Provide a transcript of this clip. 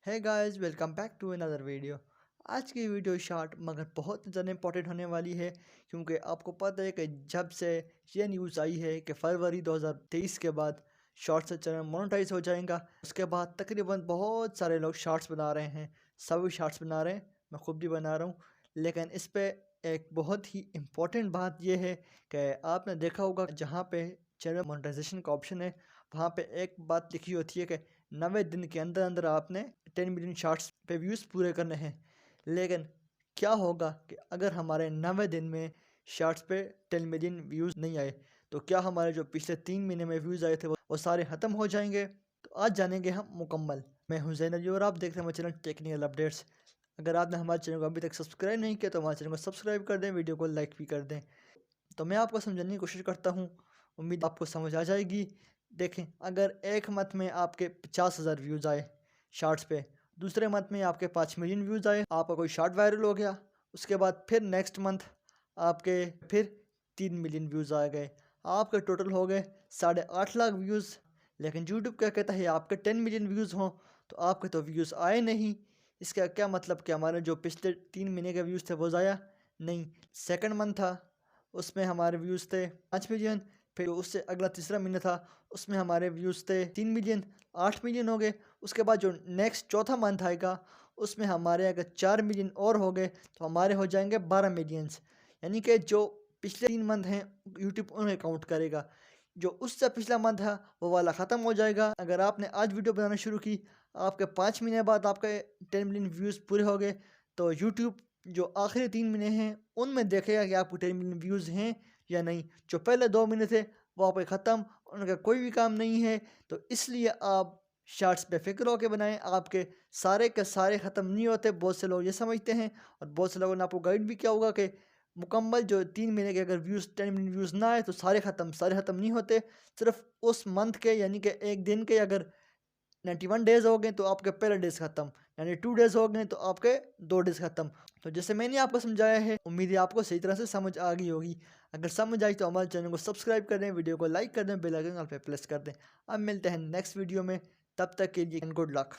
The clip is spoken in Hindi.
है guys, welcome back to another video. आज की वीडियो शॉर्ट मगर बहुत ज़्यादा इंपॉर्टेंट होने वाली है, क्योंकि आपको पता है कि जब से ये न्यूज़ आई है कि फरवरी 2023 के बाद शॉर्ट्स चैनल मोनेटाइज हो जाएगा। उसके बाद तकरीबन बहुत सारे लोग शॉर्ट्स बना रहे हैं, सभी शॉर्ट्स बना रहे हैं, मैं खुद भी बना रहा हूँ। लेकिन इस पर एक बहुत ही इम्पोर्टेंट बात यह है कि आपने देखा होगा जहाँ पे चैनल मोनेटाइजेशन का ऑप्शन है, वहाँ पे एक बात लिखी होती है कि 90 दिन के अंदर अंदर आपने 10 मिलियन शॉर्ट्स पे व्यूज़ पूरे करने हैं। लेकिन क्या होगा कि अगर हमारे 90 दिन में शॉर्ट्स पे 10 मिलियन व्यूज़ नहीं आए, तो क्या हमारे जो पिछले 3 महीने में व्यूज़ आए थे वो सारे ख़त्म हो जाएंगे? तो आज जानेंगे हम मुकम्मल। मैं हूं ज़ैन अली और आप देख रहे हैं हमारे चैनल टेक्निकल अपडेट्स। अगर आपने हमारे चैनल को अभी तक सब्सक्राइब नहीं किया तो हमारे चैनल को सब्सक्राइब कर दें, वीडियो को लाइक भी कर दें। तो मैं आपको समझाने की कोशिश करता हूँ, उम्मीद आपको समझ आ जाएगी। देखें, अगर एक मंथ में आपके 50,000 व्यूज़ आए शॉर्ट्स पे, दूसरे मंथ में आपके 5 मिलियन व्यूज़ आए, आपका कोई शॉर्ट वायरल हो गया, उसके बाद फिर नेक्स्ट मंथ आपके फिर 3 मिलियन व्यूज़ आ गए, आपके टोटल हो गए 8.5 लाख व्यूज़। लेकिन यूट्यूब क्या कहता है आपके 10 मिलियन व्यूज़ हों, तो आपके तो व्यूज़ आए नहीं। इसका क्या मतलब कि हमारे जो पिछले 3 महीने के व्यूज़ थे वो ज़ाया नहीं। सेकंड मंथ था, उसमें हमारे व्यूज़ थे 5 मिलियन। फिर उससे अगला तीसरा महीना था, उसमें हमारे व्यूज़ थे 3 मिलियन, 8 मिलियन हो गए। उसके बाद जो नेक्स्ट चौथा मंथ आएगा, उसमें हमारे अगर 4 मिलियन और हो गए तो हमारे हो जाएंगे 12 मिलियंस। यानी कि जो पिछले 3 मंथ हैं यूट्यूब उन्हें काउंट करेगा, जो उससे पिछला मंथ है वो वाला ख़त्म हो जाएगा। अगर आपने आज वीडियो बनाना शुरू की, आपके 5 महीने बाद आपके 10 मिलियन व्यूज़ पूरे हो गए, तो यूट्यूब जो आखिरी 3 महीने हैं उनमें देखेगा कि आपको 10 मिलियन व्यूज़ हैं या नहीं। जो पहले 2 महीने थे वो आपके ख़त्म, उनका कोई भी काम नहीं है। तो इसलिए आप शॉर्ट्स पे फ़िक्र होकर बनाएं, आपके सारे के सारे ख़त्म नहीं होते। बहुत से लोग ये समझते हैं और बहुत से लोगों ने आपको गाइड भी किया होगा कि मुकम्मल जो 3 महीने के अगर व्यूज़ 10 मिलियन व्यूज़ ना आए तो सारे ख़त्म नहीं होते। सिर्फ उस मंथ के यानी कि एक दिन के अगर 91 डेज़ हो गए तो आपके पहले डेज़ ख़त्म, यानी 2 डेज़ हो गए तो आपके 2 डेज़ ख़त्म। तो जैसे मैंने आपको समझाया है, उम्मीद है आपको सही तरह से समझ आ गई होगी। अगर समझ आई तो हमारे चैनल को सब्सक्राइब कर दें, वीडियो को लाइक कर दें, बेल आइकन पे प्रेस कर दें। अब मिलते हैं नेक्स्ट वीडियो में, तब तक के लिए गुड लक।